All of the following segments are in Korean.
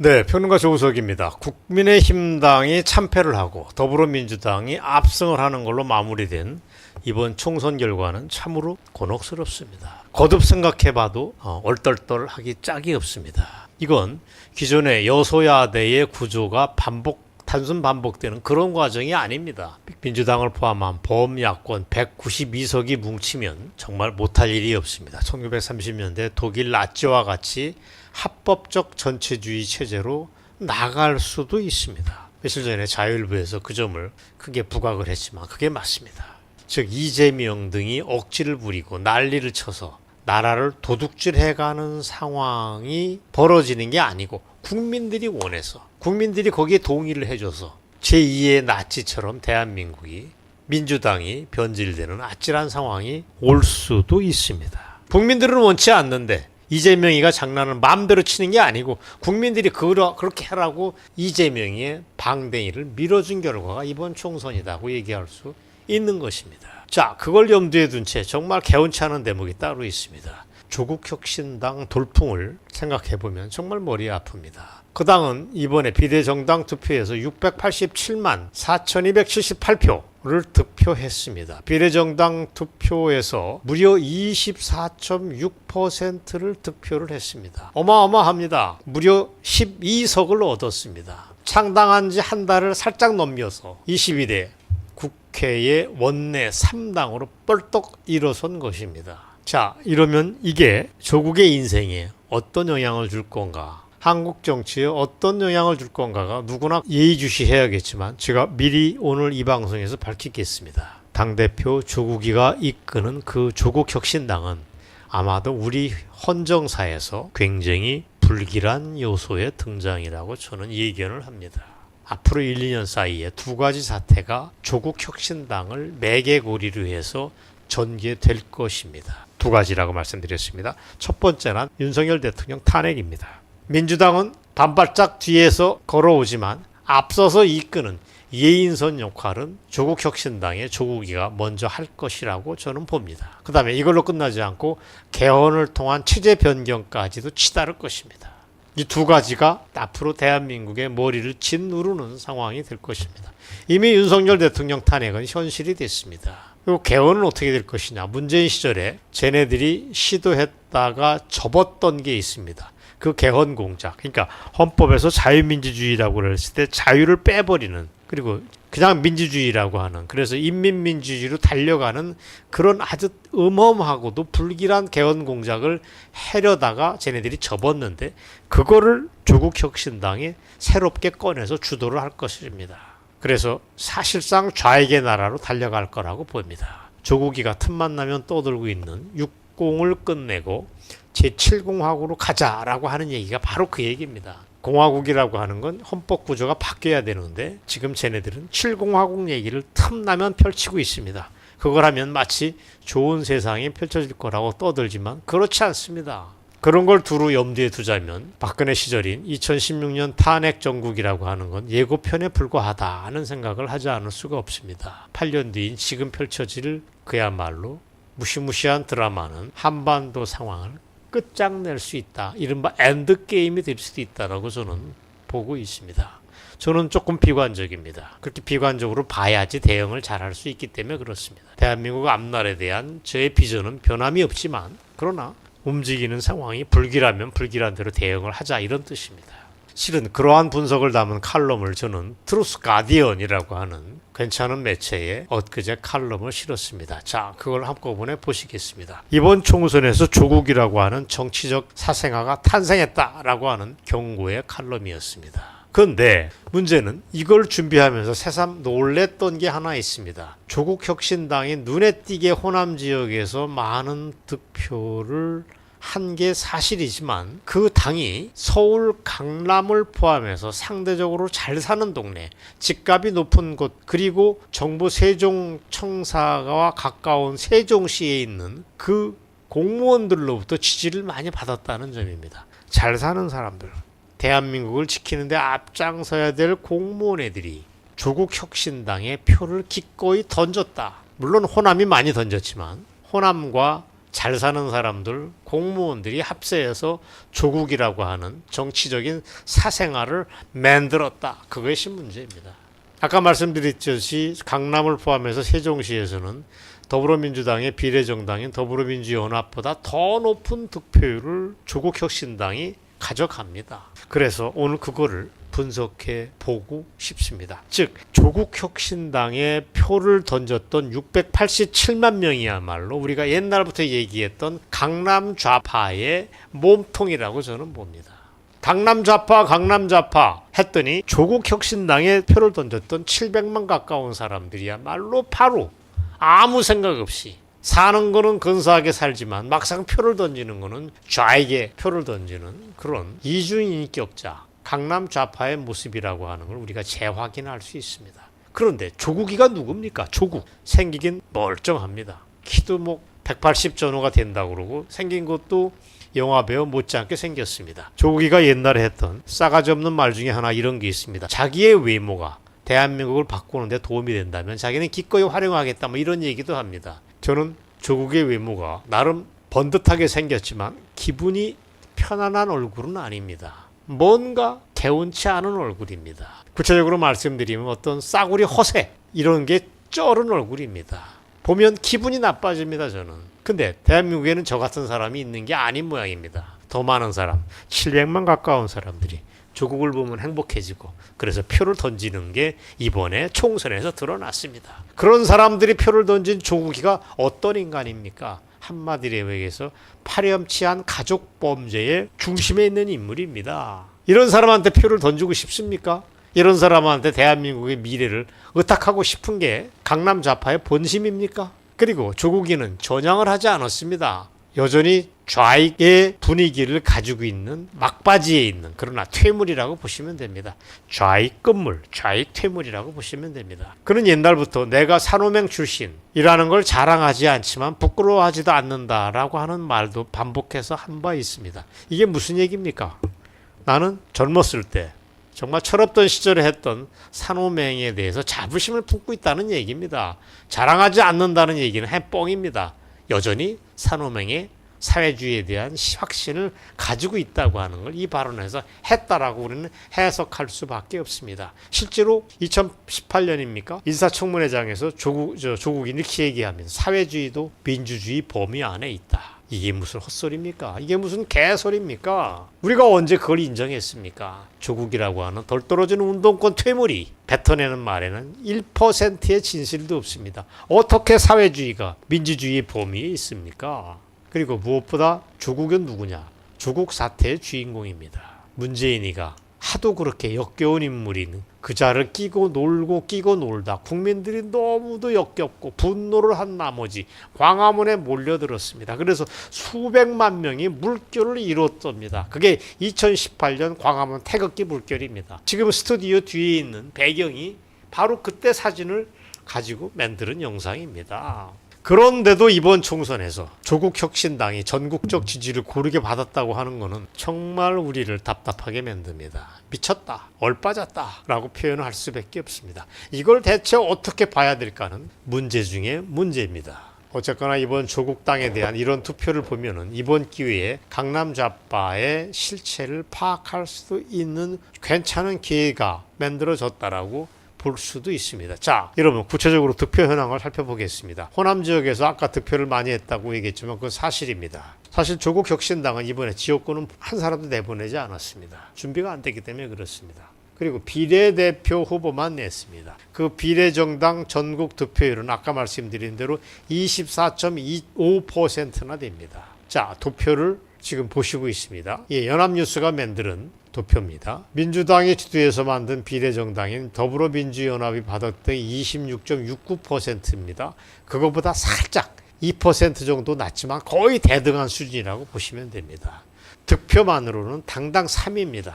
네, 평론가 조우석입니다. 국민의힘당이 참패를 하고 더불어민주당이 압승을 하는 걸로 마무리된 이번 총선 결과는 참으로 곤혹스럽습니다. 거듭 생각해봐도 얼떨떨하기 짝이 없습니다. 이건 기존의 여소야대의 구조가 단순 반복되는 그런 과정이 아닙니다. 민주당을 포함한 범야권 192석이 뭉치면 정말 못할 일이 없습니다. 1930년대 독일 나치와 같이 합법적 전체주의 체제로 나갈 수도 있습니다. 며칠 전에 자유일보에서 그 점을 크게 부각을 했지만 그게 맞습니다. 즉 이재명 등이 억지를 부리고 난리를 쳐서 나라를 도둑질해가는 상황이 벌어지는 게 아니고 국민들이 원해서 국민들이 거기에 동의를 해줘서 제2의 나치처럼 대한민국이 민주당이 변질되는 아찔한 상황이 올 수도 있습니다. 국민들은 원치 않는데 이재명이가 장난을 마음대로 치는 게 아니고 국민들이 그렇게 하라고 이재명의 방댕이를 밀어준 결과가 이번 총선이라고 얘기할 수 있는 것입니다. 자, 그걸 염두에 둔 채 정말 개운치 않은 대목이 따로 있습니다. 조국혁신당 돌풍을 생각해보면 정말 머리 아픕니다. 그 당은 이번에 비례정당 투표에서 687만 4,278표를 득표했습니다. 비례정당 투표에서 무려 24.6%를 득표를 했습니다. 어마어마합니다. 무려 12석을 얻었습니다. 창당한 지 한 달을 살짝 넘겨서 22대 국회의 원내 3당으로 뻘떡 일어선 것입니다. 자, 이러면 이게 조국의 인생에 어떤 영향을 줄 건가? 한국 정치에 어떤 영향을 줄 건가가 누구나 예의주시해야겠지만 제가 미리 오늘 이 방송에서 밝히겠습니다. 당대표 조국이가 이끄는 그 조국혁신당은 아마도 우리 헌정사에서 굉장히 불길한 요소의 등장이라고 저는 예견을 합니다. 앞으로 1, 2년 사이에 두 가지 사태가 조국혁신당을 매개고리로 해서 전개될 것입니다. 두 가지라고 말씀드렸습니다. 첫 번째는 윤석열 대통령 탄핵입니다. 민주당은 반발짝 뒤에서 걸어오지만 앞서서 이끄는 예인선 역할은 조국혁신당의 조국이가 먼저 할 것이라고 저는 봅니다. 그 다음에 이걸로 끝나지 않고 개헌을 통한 체제 변경까지도 치달을 것입니다. 이 두 가지가 앞으로 대한민국의 머리를 짓누르는 상황이 될 것입니다. 이미 윤석열 대통령 탄핵은 현실이 됐습니다. 그리고 개헌은 어떻게 될 것이냐. 문재인 시절에 쟤네들이 시도했다가 접었던 게 있습니다. 그 개헌 공작. 그러니까 헌법에서 자유민주주의라고 했을 때 자유를 빼버리는, 그리고 그냥 민주주의라고 하는, 그래서 인민민주주의로 달려가는 그런 아주 어마어마하고도 불길한 개헌 공작을 해려다가 쟤네들이 접었는데 그거를 조국혁신당이 새롭게 꺼내서 주도를 할 것입니다. 그래서 사실상 좌익의 나라로 달려갈 거라고 봅니다. 조국이가 틈만 나면 떠들고 있는 60을 끝내고 제7공화국으로 가자라고 하는 얘기가 바로 그 얘기입니다. 공화국이라고 하는 건 헌법 구조가 바뀌어야 되는데 지금 쟤네들은 7공화국 얘기를 틈나면 펼치고 있습니다. 그걸 하면 마치 좋은 세상이 펼쳐질 거라고 떠들지만 그렇지 않습니다. 그런 걸 두루 염두에 두자면 박근혜 시절인 2016년 탄핵 정국이라고 하는 건 예고편에 불과하다는 생각을 하지 않을 수가 없습니다. 8년 뒤인 지금 펼쳐질 그야말로 무시무시한 드라마는 한반도 상황을 끝장낼 수 있다. 이른바 엔드게임이 될 수도 있다라고 저는 보고 있습니다. 저는 조금 비관적입니다. 그렇게 비관적으로 봐야지 대응을 잘할 수 있기 때문에 그렇습니다. 대한민국 앞날에 대한 저의 비전은 변함이 없지만 그러나 움직이는 상황이 불길하면 불길한 대로 대응을 하자, 이런 뜻입니다. 실은 그러한 분석을 담은 칼럼을 저는 트루스 가디언이라고 하는 괜찮은 매체에 엊그제 칼럼을 실었습니다. 자, 그걸 한꺼번에 보시겠습니다. 이번 총선에서 조국이라고 하는 정치적 사생아가 탄생했다라고 하는 경고의 칼럼이었습니다. 그런데 문제는 이걸 준비하면서 새삼 놀랬던 게 하나 있습니다. 조국혁신당이 눈에 띄게 호남 지역에서 많은 득표를 한 게 사실이지만 그 당이 서울 강남을 포함해서 상대적으로 잘 사는 동네, 집값이 높은 곳, 그리고 정부 세종청사와 가까운 세종시에 있는 그 공무원들로부터 지지를 많이 받았다는 점입니다. 잘 사는 사람들, 대한민국을 지키는데 앞장서야 될 공무원 애들이 조국혁신당에 표를 기꺼이 던졌다. 물론 호남이 많이 던졌지만 호남과 잘 사는 사람들, 공무원들이 합세해서 조국이라고 하는 정치적인 사생활을 만들었다. 그것이 문제입니다. 아까 말씀드렸듯이 강남을 포함해서 세종시에서는 더불어민주당의 비례정당인 더불어민주연합보다 더 높은 득표율을 조국혁신당이 가져갑니다. 그래서 오늘 그거를 분석해 보고 싶습니다. 즉 조국혁신당에 표를 던졌던 687만 명이야말로 우리가 옛날부터 얘기했던 강남 좌파의 몸통이라고 저는 봅니다. 강남 좌파 했더니 조국혁신당에 표를 던졌던 700만 가까운 사람들이야말로 바로 아무 생각 없이 사는 거는 근사하게 살지만 막상 표를 던지는 거는 좌익에 표를 던지는 그런 이중인격자 강남 좌파의 모습이라고 하는 걸 우리가 재확인할 수 있습니다. 그런데 조국이가 누굽니까? 조국 생기긴 멀쩡합니다. 키도 뭐 180 전후가 된다고 그러고 생긴 것도 영화배우 못지않게 생겼습니다. 조국이가 옛날에 했던 싸가지 없는 말 중에 하나 이런 게 있습니다. 자기의 외모가 대한민국을 바꾸는 데 도움이 된다면 자기는 기꺼이 활용하겠다 뭐 이런 얘기도 합니다. 저는 조국의 외모가 나름 번듯하게 생겼지만 기분이 편안한 얼굴은 아닙니다. 뭔가 개운치 않은 얼굴입니다. 구체적으로 말씀드리면 어떤 싸구리 허세 이런 게 쩔은 얼굴입니다. 보면 기분이 나빠집니다. 저는. 근데 대한민국에는 저 같은 사람이 있는 게 아닌 모양입니다. 더 많은 사람 700만 가까운 사람들이 조국을 보면 행복해지고 그래서 표를 던지는 게 이번에 총선에서 드러났습니다. 그런 사람들이 표를 던진 조국이가 어떤 인간입니까? 한마디로 얘기해서 파렴치한 가족 범죄의 중심에 있는 인물입니다. 이런 사람한테 표를 던지고 싶습니까? 이런 사람한테 대한민국의 미래를 의탁하고 싶은 게 강남 좌파의 본심입니까? 그리고 조국이는 전향을 하지 않았습니다. 여전히 좌익의 분위기를 가지고 있는 막바지에 있는 그러나 퇴물이라고 보시면 됩니다. 좌익 끝물, 좌익 퇴물이라고 보시면 됩니다. 그는 옛날부터 내가 산호맹 출신이라는 걸 자랑하지 않지만 부끄러워하지도 않는다라고 하는 말도 반복해서 한 바 있습니다. 이게 무슨 얘기입니까? 나는 젊었을 때 정말 철없던 시절에 했던 산호맹에 대해서 자부심을 품고 있다는 얘기입니다. 자랑하지 않는다는 얘기는 해뻥입니다. 여전히 산호맹의 사회주의에 대한 확신을 가지고 있다고 하는 걸 이 발언에서 했다라고 우리는 해석할 수밖에 없습니다. 실제로 2018년입니까? 인사청문회장에서 조국이 이렇게 얘기하면서 사회주의도 민주주의 범위 안에 있다. 이게 무슨 헛소리입니까? 이게 무슨 개소리입니까? 우리가 언제 그걸 인정했습니까? 조국이라고 하는 덜 떨어지는 운동권 퇴물이 뱉어내는 말에는 1%의 진실도 없습니다. 어떻게 사회주의가 민주주의의 범위에 있습니까? 그리고 무엇보다 조국은 누구냐? 조국 사태의 주인공입니다. 문재인이가 하도 그렇게 역겨운 인물인 그 자를 끼고 놀다 국민들이 너무도 역겹고 분노를 한 나머지 광화문에 몰려들었습니다. 그래서 수백만 명이 물결을 이뤘답니다. 그게 2018년 광화문 태극기 물결입니다. 지금 스튜디오 뒤에 있는 배경이 바로 그때 사진을 가지고 만드는 영상입니다. 그런데도 이번 총선에서 조국혁신당이 전국적 지지를 고르게 받았다고 하는 것은 정말 우리를 답답하게 만듭니다. 미쳤다, 얼빠졌다 라고 표현을 할 수밖에 없습니다. 이걸 대체 어떻게 봐야 될까는 문제 중에 문제입니다. 어쨌거나 이번 조국당에 대한 이런 투표를 보면은 이번 기회에 강남 좌파의 실체를 파악할 수 있는 괜찮은 기회가 만들어졌다라고 볼 수도 있습니다. 자, 여러분 구체적으로 득표 현황을 살펴보겠습니다. 호남 지역에서 아까 득표를 많이 했다고 얘기했지만 그건 사실입니다. 사실 조국혁신당은 이번에 지역구는 한 사람도 내보내지 않았습니다. 준비가 안 됐기 때문에 그렇습니다. 그리고 비례대표 후보만 냈습니다. 그 비례정당 전국 득표율은 아까 말씀드린 대로 24.25%나 됩니다. 자, 도표를 지금 보시고 있습니다. 예, 연합뉴스가 만드는 도표입니다. 민주당이 주도해서 만든 비례정당인 더불어민주연합이 받았던 26.69%입니다. 그것보다 살짝 2% 정도 낮지만 거의 대등한 수준이라고 보시면 됩니다. 득표만으로는 당당 3위입니다.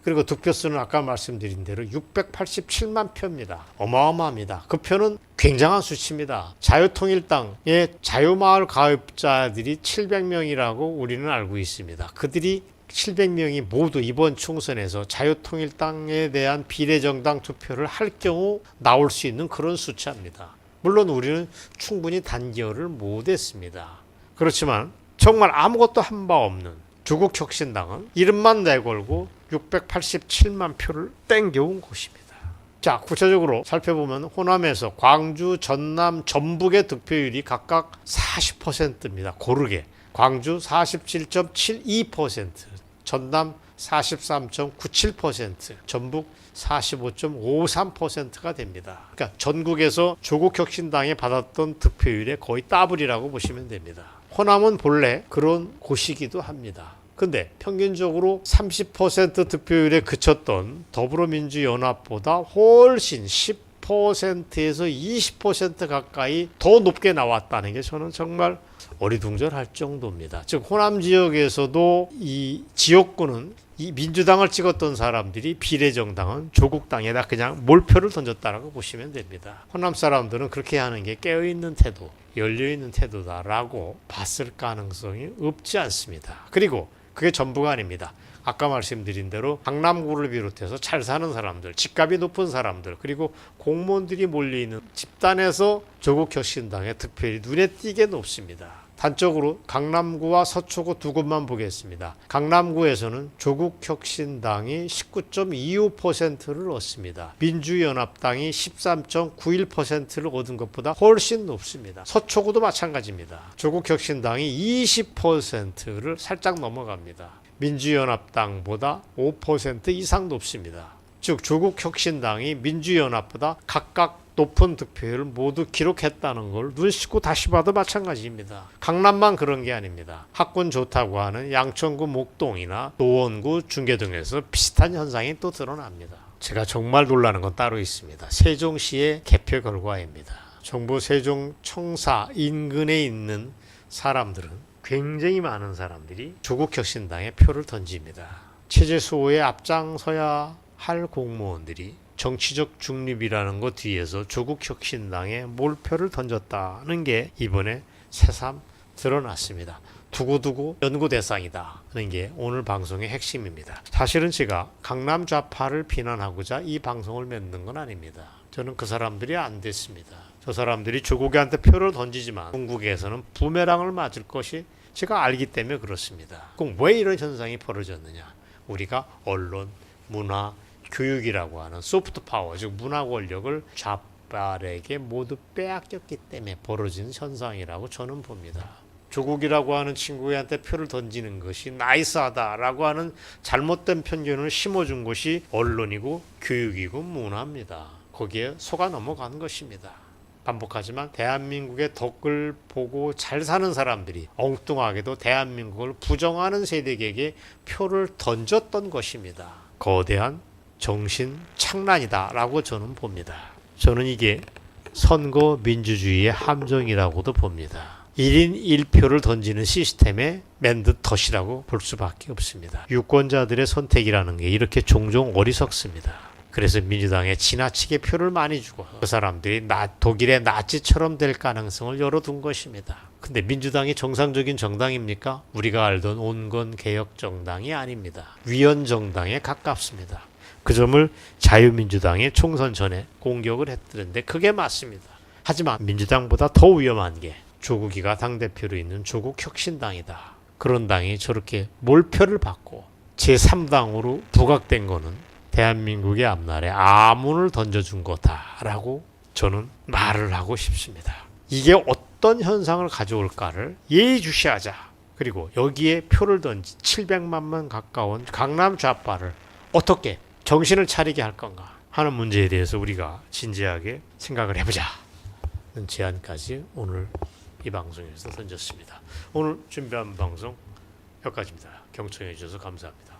그리고 득표수는 아까 말씀드린 대로 687만 표입니다. 어마어마합니다. 그 표는 굉장한 수치입니다. 자유통일당의 자유마을 가입자들이 700명이라고 우리는 알고 있습니다. 그들이 700명이 모두 이번 총선에서 자유통일당에 대한 비례정당 투표를 할 경우 나올 수 있는 그런 숫자입니다. 물론 우리는 충분히 단결을 못했습니다. 그렇지만 정말 아무것도 한 바 없는 조국혁신당은 이름만 내걸고 687만 표를 땡겨온 곳입니다. 자, 구체적으로 살펴보면 호남에서 광주, 전남, 전북의 득표율이 각각 40%입니다. 고르게. 광주 47.72%, 전남 43.97%, 전북 45.53%가 됩니다. 그러니까 전국에서 조국혁신당이 받았던 득표율의 거의 더블이라고 보시면 됩니다. 호남은 본래 그런 곳이기도 합니다. 근데 평균적으로 30% 득표율에 그쳤던 더불어민주연합보다 훨씬 10%에서 20% 가까이 더 높게 나왔다는 게 저는 정말 어리둥절할 정도입니다. 즉 호남 지역에서도 이 지역구는 이 민주당을 찍었던 사람들이 비례정당은 조국당에다 그냥 몰표를 던졌다라고 보시면 됩니다. 호남 사람들은 그렇게 하는 게 깨어있는 태도, 열려있는 태도다라고 봤을 가능성이 없지 않습니다. 그리고 그게 전부가 아닙니다. 아까 말씀드린 대로 강남구를 비롯해서 잘 사는 사람들, 집값이 높은 사람들, 그리고 공무원들이 몰려있는 집단에서 조국혁신당의 득표율이 눈에 띄게 높습니다. 단적으로 강남구와 서초구 두 곳만 보겠습니다. 강남구에서는 조국혁신당이 19.25%를 얻습니다. 민주연합당이 13.91%를 얻은 것보다 훨씬 높습니다. 서초구도 마찬가지입니다. 조국혁신당이 20%를 살짝 넘어갑니다. 민주연합당보다 5% 이상 높습니다. 즉 조국혁신당이 민주연합보다 각각 높은 득표율을 모두 기록했다는 걸 눈 씻고 다시 봐도 마찬가지입니다. 강남만 그런 게 아닙니다. 학군 좋다고 하는 양천구 목동이나 노원구 중계동에서 비슷한 현상이 또 드러납니다. 제가 정말 놀라는 건 따로 있습니다. 세종시의 개표 결과입니다. 정부 세종청사 인근에 있는 사람들은 굉장히 많은 사람들이 조국혁신당에 표를 던집니다. 체제 수호에 앞장서야 할 공무원들이 정치적 중립이라는 것 뒤에서 조국혁신당에 몰표를 던졌다는 게 이번에 새삼 드러났습니다. 두고두고 연구 대상이다 하는 게 오늘 방송의 핵심입니다. 사실은 제가 강남 좌파를 비난하고자 이 방송을 맺는 건 아닙니다. 저는 그 사람들이 안 됐습니다. 저 사람들이 조국한테 표를 던지지만 중국에서는 부메랑을 맞을 것이 제가 알기 때문에 그렇습니다. 꼭 왜 이런 현상이 벌어졌느냐. 우리가 언론, 문화, 교육이라고 하는 소프트 파워, 즉 문화 권력을 좌빨에게 모두 빼앗겼기 때문에 벌어진 현상이라고 저는 봅니다. 조국이라고 하는 친구한테 표를 던지는 것이 나이스하다라고 하는 잘못된 편견을 심어준 것이 언론이고 교육이고 문화입니다. 거기에 속아 넘어가는 것입니다. 반복하지만 대한민국의 덕을 보고 잘 사는 사람들이 엉뚱하게도 대한민국을 부정하는 세력에게 표를 던졌던 것입니다. 거대한 정신 착란이다라고 저는 봅니다. 저는 이게 선거 민주주의의 함정이라고도 봅니다. 1인 1표를 던지는 시스템에 맨듯 덫이라고 볼 수밖에 없습니다. 유권자들의 선택이라는 게 이렇게 종종 어리석습니다. 그래서 민주당에 지나치게 표를 많이 주고 그 사람들이 독일의 나치처럼 될 가능성을 열어둔 것입니다. 근데 민주당이 정상적인 정당입니까? 우리가 알던 온건 개혁 정당이 아닙니다. 위헌 정당에 가깝습니다. 그 점을 자유민주당이 총선 전에 공격을 했는데 그게 맞습니다. 하지만 민주당보다 더 위험한 게 조국이가 당대표로 있는 조국혁신당이다. 그런 당이 저렇게 몰표를 받고 제3당으로 부각된 거는 대한민국의 앞날에 아문을 던져준 거다라고 저는 말을 하고 싶습니다. 이게 어떤 현상을 가져올까를 예의주시하자. 그리고 여기에 표를 던진 700만만 가까운 강남 좌파를 어떻게 정신을 차리게 할 건가 하는 문제에 대해서 우리가 진지하게 생각을 해보자 는 제안까지 오늘 이 방송에서 던졌습니다. 오늘 준비한 방송 여기까지입니다. 경청해 주셔서 감사합니다.